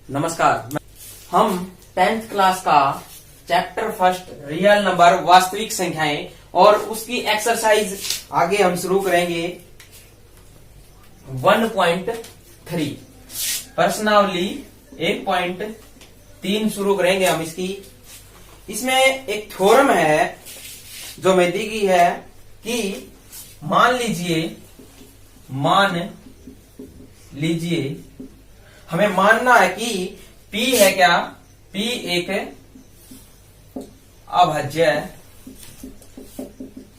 नमस्कार। हम 10th class का चैप्टर फर्स्ट रियल नंबर वास्तविक संख्याएं और उसकी एक्सरसाइज आगे हम शुरू करेंगे 1.3 प्रश्नावली 1.3 शुरू करेंगे हम इसकी। इसमें एक थ्योरम है जो मैं दी गई है कि मान लीजिए हमें मानना है कि P है क्या, P एक अभाज्य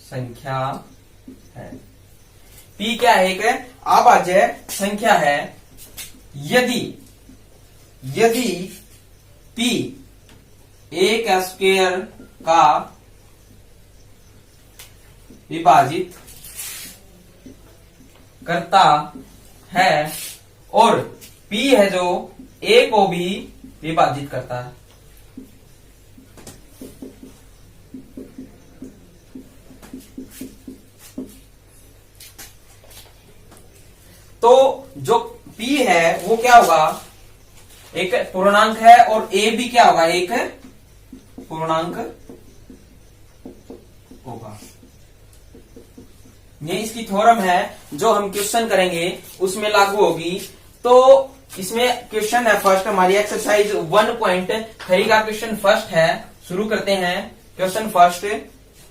संख्या है। P क्या है, एक अभाज्य संख्या है। यदि P एक स्क्वायर का विभाजित करता है और P है जो A को भी विभाजित करता है। तो जो P है वो क्या होगा, एक पूर्णांक है और A भी क्या होगा, एक पूर्णांक होगा। ये इसकी थ्योरम है जो हम क्वेश्चन करेंगे उसमें लागू होगी। तो इसमें क्वेश्चन है फर्स्ट, हमारी एक्सरसाइज 1.3 का क्वेश्चन फर्स्ट है। शुरू करते हैं क्वेश्चन फर्स्ट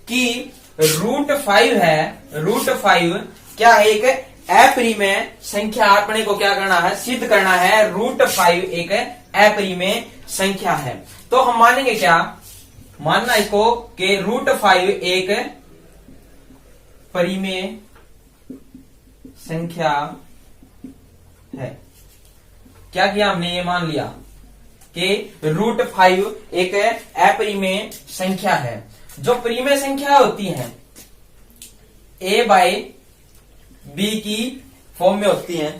कि √5 है। √5 क्या है, एक अपरिमेय संख्या। अपने को क्या करना है, सिद्ध करना है √5 एक अपरिमेय संख्या है। तो हम मानेंगे क्या, मानना इसको कि √5 एक परिमेय संख्या है। क्या किया हमने, ये मान लिया कि √5 एक अपरिमेय संख्या है। जो परिमेय संख्या होती है A बाय B की फॉर्म में होती है।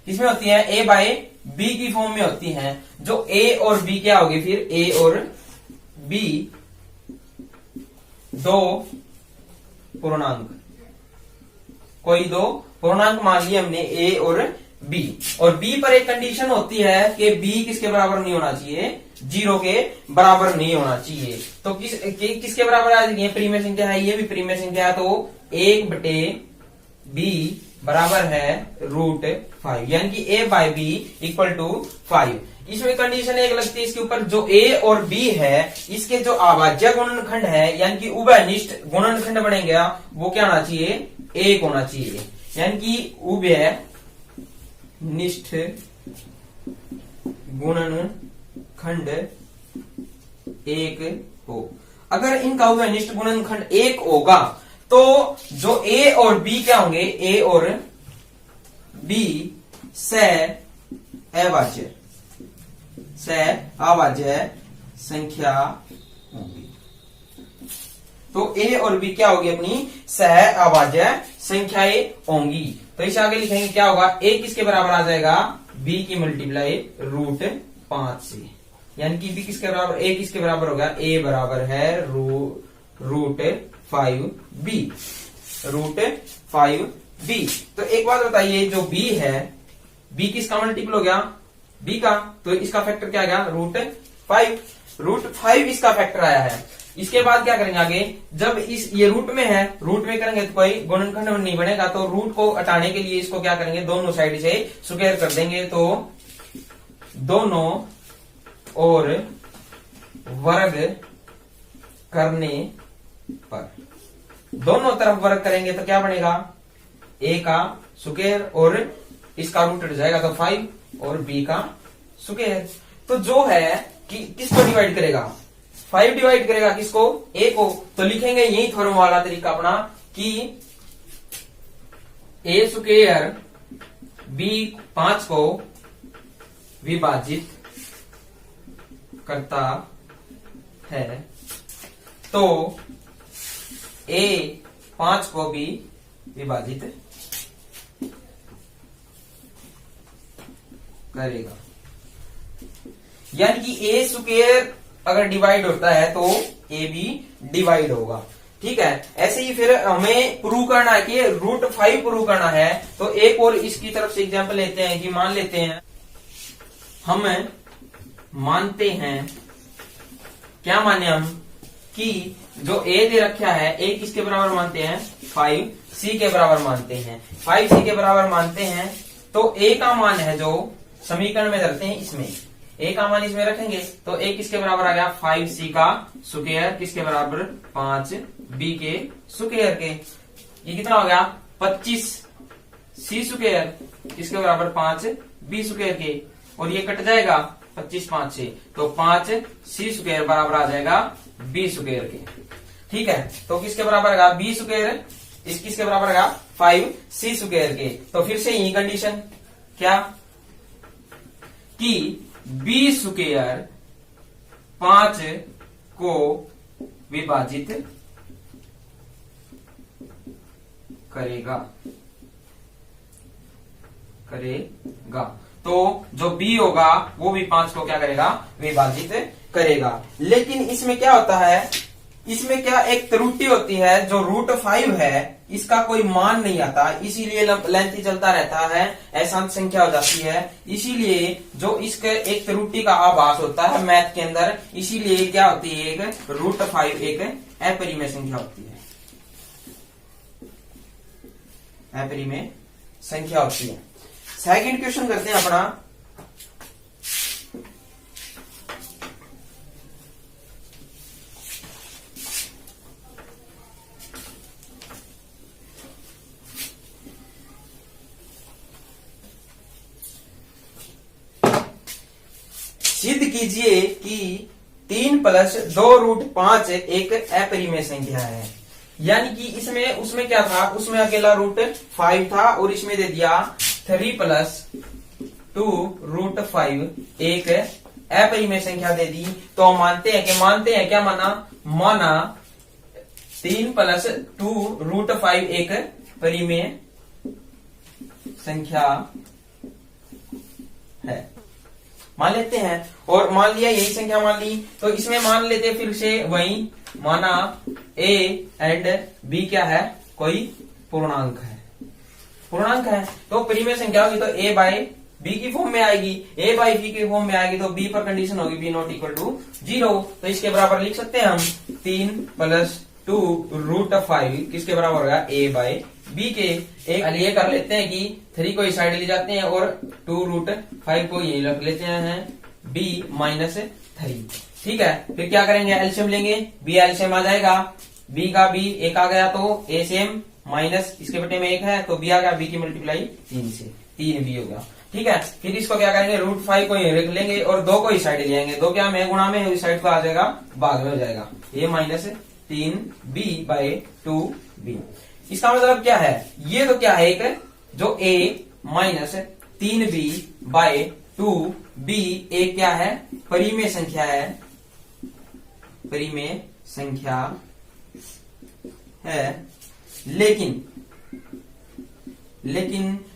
किसमें होती है, A बाय B की फॉर्म में होती है। जो A और B क्या होगी, फिर A और B दो पूर्णांक, कोई दो पूर्णांक मान लिए हमने A और B। और B पर एक कंडीशन होती है कि B किसके बराबर नहीं होना चाहिए, 0 के बराबर नहीं होना चाहिए। तो किसके बराबर आ जाएगी, परिमेय संख्या है, ये भी परिमेय संख्या है। तो 1/B बराबर है √5, यानी कि A by B equal to 5। इसमें कंडीशन एक लगती है इसके ऊपर, जो A और B है इसके जो अभाज्य गुणनखंड है यानी कि उभयनिष्ठ गुणनखंड बनेगा, वो क्या होना चाहिए, 1 होना चाहिए। यानी कि उभयनिष्ठ गुणनखंड 1 हो। अगर इनका उभयनिष्ठ गुणनखंड 1 होगा तो जो A और B क्या होंगे, A और B अभाज्य संख्या होंगी। तो A और B क्या होगी, अपनी अभाज्य संख्याएं होंगी। तो इसे आगे लिखेंगे क्या होगा, A किसके बराबर आ जाएगा, B की मल्टीप्लाई √5 से। यानी कि B किसके बराबर, A किसके बराबर होगा, A बराबर है √5B। तो एक बात बताइए, जो B है, B किसका मल्टीपल हो गया, B का, तो इसका फैक्टर क्या आ गया, √5 इसका फैक्टर आया है। इसके बाद क्या करेंगे आगे, जब ये रूट में है, रूट में करेंगे तो कोई गुणनखंड नहीं बनेगा। तो रूट को हटाने के लिए इसको क्या करेंगे, दोनों साइड से स्क्वायर कर देंगे। तो दोनों और वर्ग करने पर, दोनों तरफ वर्ग करेंगे तो क्या बनेगा, A का स्क्वायर और इसका रूट हट जाएगा तो 5 और B का स्क्वायर। तो जो है कि किसको डिवाइड करेगा, 5 डिवाइड करेगा किसको, A को। तो लिखेंगे यही थ्योरम वाला तरीका अपना कि A स्क्वायर B 5 को विभाजित करता है तो A 5 को भी विभाजित करेगा। यानी कि A स्क्वायर अगर डिवाइड होता है तो A भी डिवाइड होगा। ठीक है। ऐसे ही फिर हमें प्रूव करना है कि √5 प्रूव करना है। तो एक और इसकी तरफ से एग्जांपल लेते हैं कि मान लेते हैं हम मानते हैं, क्या माने हम, कि जो a दे रखा है a किसके बराबर मानते हैं, 5c के बराबर मानते हैं। 5c के बराबर मानते हैं तो a का मान है जो समीकरण में धरते हैं, इसमें a का मान इसमें रखेंगे तो a किसके बराबर आ गया, 5c का स्क्वायर किसके बराबर, 5b के स्क्वायर के। ये कितना हो गया, 25c स्क्वायर किसके बराबर, 5b स्क्वायर के। और ये कट जाएगा 25 5 से, तो 5c स्क्वायर बराबर आ जाएगा b स्क्वायर के। ठीक है, तो किसके बराबर आएगा, b स्क्वायर, इस किसके बराबर आएगा, 5c स्क्वायर के। तो फिर से यही कंडीशन, क्या कि b स्क्वायर 5 को विभाजित करेगा। तो जो b होगा वो भी 5 को क्या करेगा, विभाजित करेगा। लेकिन इसमें क्या होता है, इसमें क्या एक त्रुटि होती है, जो √5 है इसका कोई मान नहीं आता, इसीलिए लेंथ चलता रहता है, अशांत संख्या हो जाती है। इसीलिए जो इसके एक त्रुटि का आभास होता है मैथ के अंदर, इसीलिए क्या होती है, एक √5 एक अपरिमेय संख्या होती है, अपरिमेय संख्या होती है। सेकंड क्वेश्चन करते हैं अपना। सिद्ध कीजिए कि 3 + 2√5 एक अपरिमेय संख्या है। यानी कि इसमें उसमें क्या था, उसमें अकेला √5 था और इसमें दे दिया 3 + 2√5 एक अपरिमेय संख्या दे दी। तो मानते हैं क्या माना 3 + 2√5 एक परिमेय संख्या है, मान लेते हैं। और मान लिया, यही संख्या मान ली, तो इसमें मान लेते फिर से वही, माना a एंड b क्या है, कोई पूर्णांक है। तो परिमेय संख्या होगी तो a बाय b की फॉर्म में आएगी, a बाय b की फॉर्म में आएगी, तो b पर कंडीशन होगी b ≠ 0। तो इसके बराबर लिख सकते हैं हम 3 + 2√5 किसके बराबर होगा, a बाय b के। एक लिए कर लेते हैं कि 3 को इस साइड ले जाते हैं और 2√5 को यही रख लेते हैं b - 3। ठीक है, फिर क्या करेंगे, एलसीएम लेंगे, b एलसीएम आ जाएगा, b का b 1 आ गया तो a सेम माइनस इसके बटे में 1 है तो b आ गया, b की मल्टीप्लाई 3 से 3b हो गया। ठीक है, फिर इसको क्या करेंगे, √5 को यही रख लेंगे और 2 को इस साइड ले आएंगे, 2 क्या में गुणा में, इस साइड को आ जाएगा भाग में हो जाएगा, a - 3b / 2b। इसका मतलब क्या है, ये तो क्या है, एक जो a - 3b / 2b एक क्या है, परिमेय संख्या है, परिमेय संख्या है। लेकिन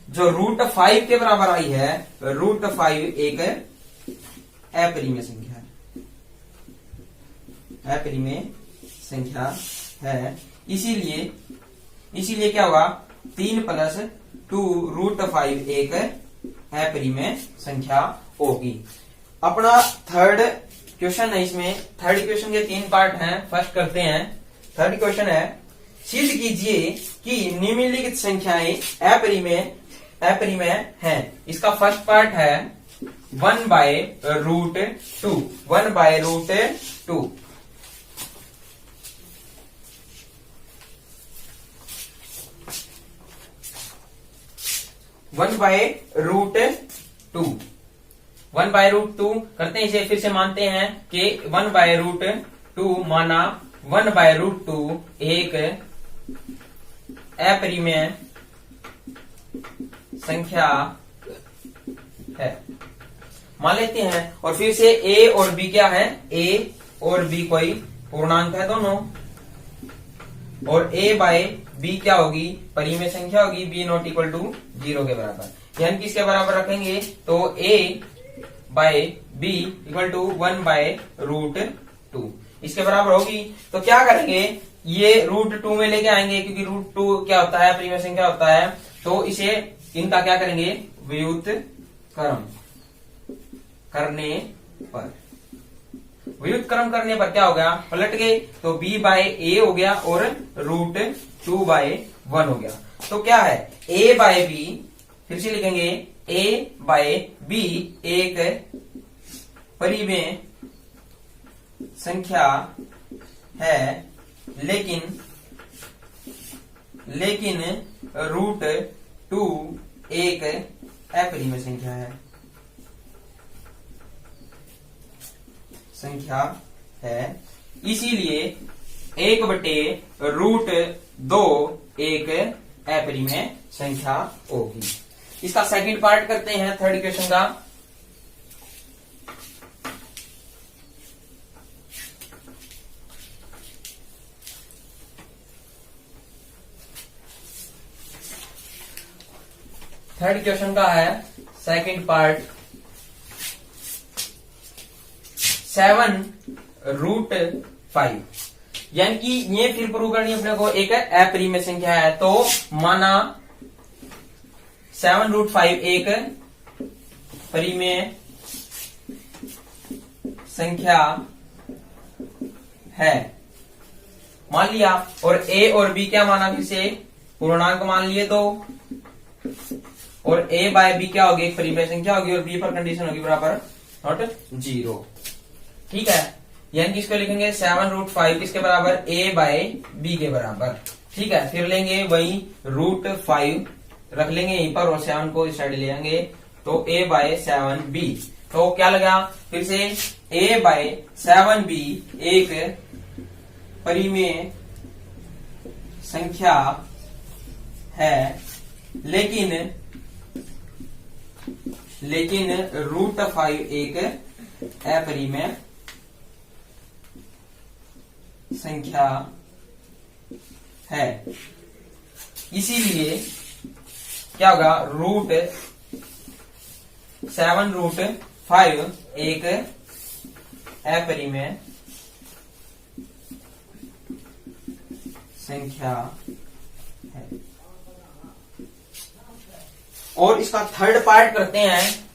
जो √5 के बराबर आई है, √5 एक अपरिमेय संख्या है, अपरिमेय संख्या है। इसीलिए क्या होगा, 3 + 2√5 एक अपरिमेय संख्या होगी। अपना थर्ड क्वेश्चन है, इसमें थर्ड क्वेश्चन के 3 पार्ट हैं। फर्स्ट करते हैं, थर्ड क्वेश्चन है, सिद्ध कीजिए कि निम्नलिखित संख्याएं अपरिमेय हैं। इसका फर्स्ट पार्ट है 1/√2, 1/√2। √2 करते हैं, इसे फिर से मानते हैं कि 1/√2 माना 1/√2 एक अपरिमेय संख्या है, मान लेते हैं। और फिर से a और b क्या है, a और b कोई पूर्णांक है दोनों, और a बाय b क्या होगी, परिमेय संख्या होगी, b ≠ 0 के बराबर। यानी किसके बराबर रखेंगे, तो a बाय b = 1/√2 इसके बराबर होगी। तो क्या करेंगे, ये √2 में लेके आएंगे, क्योंकि √2 क्या होता है, परिमेय संख्या होता है। तो इसे इनका क्या करेंगे, व्युत्क्रम करने पर, वियुक्त क्रम करने पर क्या हो गया, पलट गए तो b बाय ए हो गया और रूट 2 बाय 1 हो गया। तो क्या है, a बाय b, फिर से लिखेंगे a बाय b एक परिमेय संख्या है, लेकिन रूट 2 एक अपरिमेय संख्या है, इसीलिए 1/√2 एक अपरिमेय संख्या होगी। इसका सेकंड पार्ट करते हैं थर्ड इक्वेशन का। थर्ड क्वेश्चन का है सेकंड पार्ट, 7√5, यानी कि ये फिर प्रूव करनी अपने को एक अपरिमेय संख्या है। तो माना 7√5 एक परिमेय संख्या है, मान लिया, और a और b क्या माना, फिर से पूर्णांक मान लिए दो, और a बाय b क्या होगी, एक परिमेय संख्या होगी, और b पर कंडीशन होगी बराबर नॉट 0। ठीक है, यानी कि इसको लिखेंगे 7√5 किसके बराबर, a बाय b के बराबर। ठीक है, फिर लेंगे वही √5 रख लेंगे यहीं पर और 7 को इस साइड ले आएंगे, तो a बाय 7b। तो क्या लगा, फिर से a बाय 7b एक परिमेय संख्या है, लेकिन √5 एक अपरिमेय संख्या है, इसीलिए क्या होगा, √7√5 एक अपरिमेय संख्या है। और इसका थर्ड पार्ट करते हैं।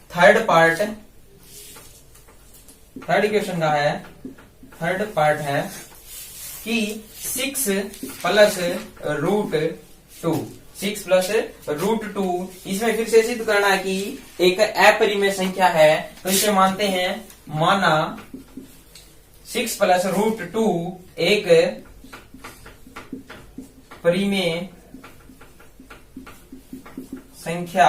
थर्ड इक्वेशन का है, थर्ड पार्ट है कि 6 + √2, 6 + √2, इसमें फिर से सिद्ध करना है कि एक अपरिमेय संख्या है, तो इसे मानते हैं, माना 6 + √2 एक परिमेय संख्या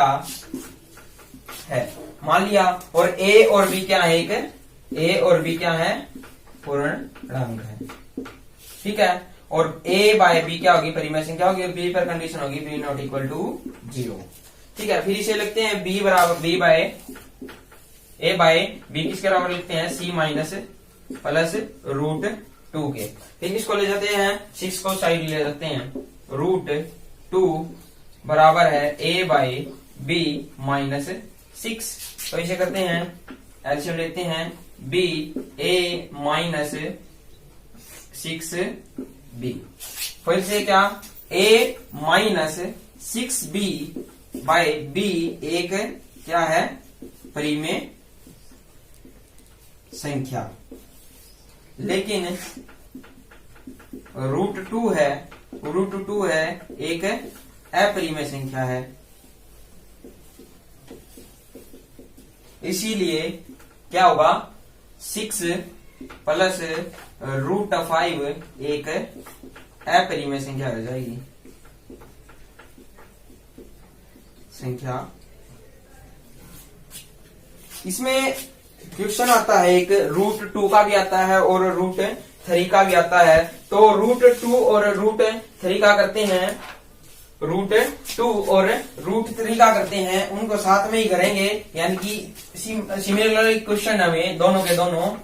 है, मान लिया, और a और b क्या है, पूर्णांक है। ठीक है, और a बाय b क्या होगी, परिमेय संख्या होगी, और b पर कंडीशन होगी b ≠ 0। ठीक है, फिर इसे लिखते हैं b बराबर a बाय b किसके बराबर लिखते हैं, c - +√2 के। फिर इसको ले जाते हैं, 6 को साइड ले जाते हैं, √2 बराबर है a बाय b -6। तो इसे करते हैं, एलसीएम लेते हैं, b a -6b, फिर से क्या, a -6b बाय b एक क्या है, परिमेय संख्या, लेकिन √2 है एक अपरिमेय संख्या है, इसीलिए क्या होगा, 6 + √5 एक अपरिमेय संख्या हो जाएगी, संख्या। इसमें क्वेश्चन आता है, एक √2 का भी आता है और √3 का भी आता है। तो √2 और √3 का करते हैं, √2 और √3 का करते हैं, उनको साथ में ही करेंगे, यानी कि सिमिलर क्वेश्चन हमें दोनों के दोनों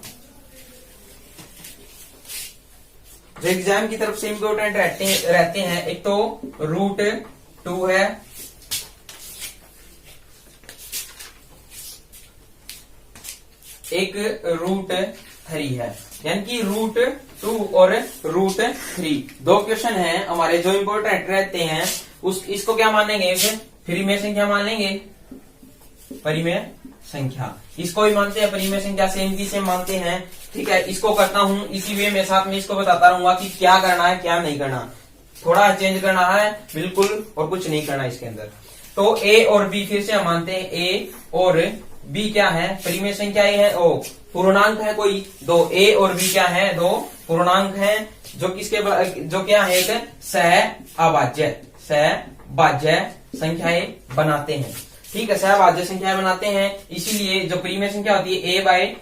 जो एग्जाम की तरफ से इम्पोर्टेंट रहते हैं। एक तो √2 है, एक √3 है, यानी कि √2 और √3 दो क्वेश्चन हैं हमारे जो इम्पोर्टेंट रहते हैं। इसको क्या मानेंगे, परिमेय संख्या मान लेंगे, परिमेय संख्या। इसको भी मानते हैं परिमेय संख्या, सेम की सेम मानते हैं। ठीक है, इसको करता हूं इसी वे में, साथ में इसको बताता रहूंगा कि क्या करना है क्या नहीं करना। थोड़ा चेंज करना है बिल्कुल, और कुछ नहीं करना इसके अंदर। तो ए और बी फिर से हम मानते हैं, ए और बी क्या है, परिमेय संख्या ए है, ओ पूर्णांक है कोई दो। ए और बी क्या है, दो पूर्णांक है, जो किसके जो क्या है, एक सहअभाज्य संख्याएं बनाते हैं। ठीक है, सहअभाज्य संख्याएं बनाते हैं। इसीलिए जो परिमेय संख्या होती है ए बाय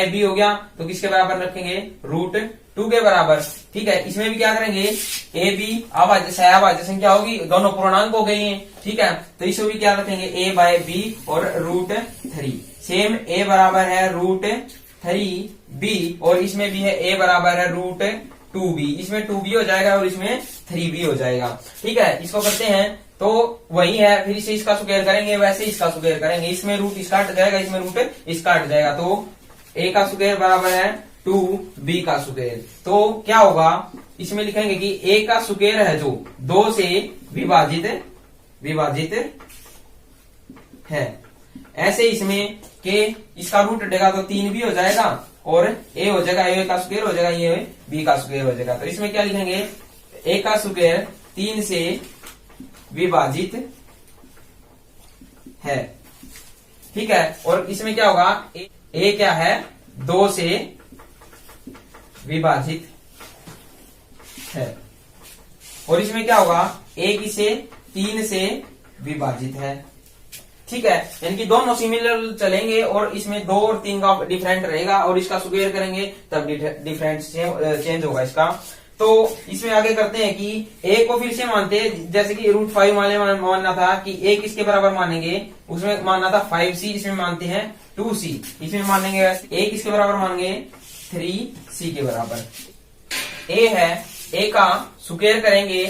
बी हो गया, तो किसके बराबर रखेंगे, √2 के बराबर। ठीक है, इसमें भी क्या करेंगे, ए बी सहअभाज्य संख्या होगी, दोनों पूर्णांक हो गई हैं। ठीक है, तो इसमें भी क्या रखेंगे, ए बाय बी और √3। सेम ए बराबर है √3b, और इसमें भी है ए बराबर है √2b। इसमें 2b हो जाएगा और इसमें 3b हो जाएगा। ठीक है, इसको करते हैं तो वही है, फिर इसे इसका स्क्वायर करेंगे, वैसे इसका स्क्वायर करेंगे। इसमें रूट इसका हट जाएगा, इसमें रूट इसका हट जाएगा, तो a का स्क्वायर बराबर है 2b का स्क्वायर। तो क्या होगा, इसमें लिखेंगे कि a का स्क्वायर है जो 2 से विभाजित है। ऐसे इसमें के इसका रूट हटेगा तो 3b हो जाएगा, और a हो जाएगा, a का स्क्वायर हो जाएगा, ये b का स्क्वायर हो जाएगा। तो इसमें क्या लिखेंगे, a का स्क्वायर 3 से विभाजित है। ठीक है, और इसमें क्या होगा, a क्या है, 2 से विभाजित है, और इसमें क्या होगा, a किसे 3 से विभाजित है। ठीक है, यानी कि दोनों सिमिलर चलेंगे, और इसमें 2 और 3 का डिफरेंट रहेगा, और इसका स्क्वायर करेंगे तब डिफरेंट चेंज होगा इसका। तो इसमें आगे करते हैं कि a को फिर से मानते हैं, जैसे कि √5 मानना था कि a किसके बराबर मानेंगे, उसमें मानना था 5c, इसमें मानते हैं 2c। इसमें मानेंगे a किसके बराबर मानेंगे, 3c के बराबर। a है, a का स्क्वायर करेंगे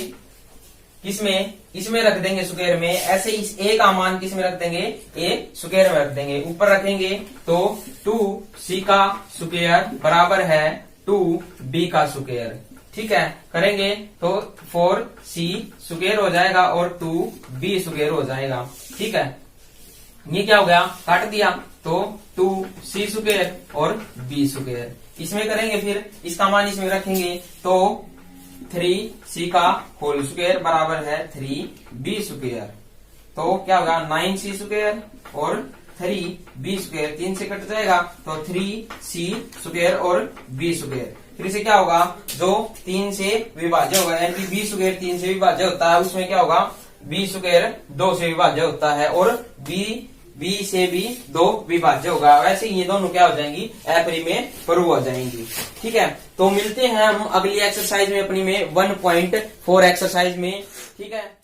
किसमें, इसमें रख देंगे स्क्वायर में। ऐसे इस a का मान किसमें रख देंगे, a स्क्वायर में रख देंगे, ऊपर रखेंगे तो 2c का स्क्वायर बराबर है 2b का स्क्वायर। ठीक है, करेंगे तो 4c स्क्वायर हो जाएगा और 2b स्क्वायर हो जाएगा। ठीक है, ये क्या हो गया, काट दिया, तो 2c स्क्वायर और b स्क्वायर। इसमें करेंगे, फिर इसका मान इसमें रखेंगे तो 3c का होल स्क्वायर बराबर है 3b स्क्वायर। तो क्या होगा, 9c स्क्वायर और 3b स्क्वायर, 3 से कट जाएगा तो 3c स्क्वायर और b स्क्वायर। फिर से क्या होगा, जो 3 से विभाज्य होगा, यानी कि b स्क्वायर 3 से विभाज्य होता है, उसमें क्या होगा, b स्क्वायर 2 से विभाज्य होता है, और b से भी 2 विभाज्य होगा। वैसे ये दोनों क्या हो जाएंगी, अपरिमेय ध्रुव हो जाएंगी। ठीक है, तो मिलते हैं हम अगली एक्सरसाइज में अपनी में 1.4 एक्सरसाइज में। ठीक है।